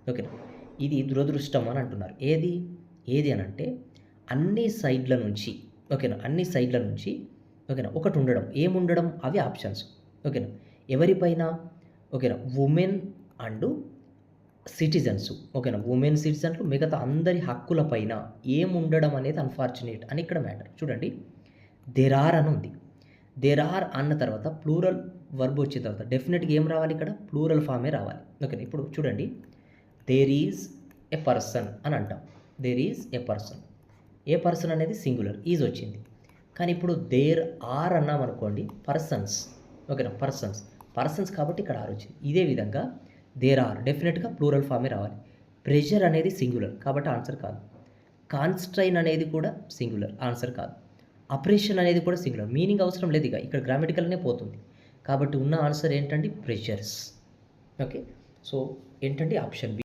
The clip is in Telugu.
ఓకేనా. ఇది దురదృష్టం అని అంటున్నారు. ఏది అనంటే అన్ని సైడ్‌ల నుంచి ఓకేనా. అన్ని సైడ్‌ల నుంచి ఓకేనా. ఒకటి ఉండడం. ఏముండడం? అవి ఆప్షన్స్. ఓకేనా. ఎవరిపైన? ఓకేనా. వుమెన్ అండ్ సిటిజన్స్ ఓకేనా. వుమెన్ సిటిజన్లు మిగతా అందరి హక్కుల పైన ఏముండడం అనేది అన్‌ఫార్చునేట్ అని ఇక్కడ మ్యాటర్. చూడండి. దేర్ ఆర్ అని ఉంది. దేర్ ఆర్ అన్న తర్వాత ప్లూరల్ వర్బ్ వచ్చిన తర్వాత డెఫినిట్‌గా ఏం రావాలి ఇక్కడ? ప్లూరల్ ఫామే రావాలి. ఓకేనా. ఇప్పుడు చూడండి. దేర్ ఈజ్ ఎ పర్సన్ అని అంటాం. There is a person. A person అనేది సింగులర్. ఈజ్ వచ్చింది. కానీ ఇప్పుడు దేర్ ఆర్ అన్నామనుకోండి పర్సన్స్. ఓకేనా. పర్సన్స్ కాబట్టి ఇక్కడ ఆర్ వచ్చింది. ఇదే విధంగా దేర్ ఆర్ డెఫినెట్‌గా ప్లూరల్ ఫామే రావాలి. ప్రెషర్ అనేది సింగులర్ కాబట్టి ఆన్సర్ కాదు. కాన్‌స్ట్రైన్ అనేది కూడా సింగులర్ ఆన్సర్ కాదు. అప్రెషన్ అనేది కూడా సింగులర్. మీనింగ్ అవసరం లేదు ఇక. ఇక్కడ గ్రామటికల్‌నే పోతుంది. కాబట్టి ఉన్న ఆన్సర్ ఏంటండి? ప్రెషర్స్. ఓకే. సో ఏంటండి? Option B.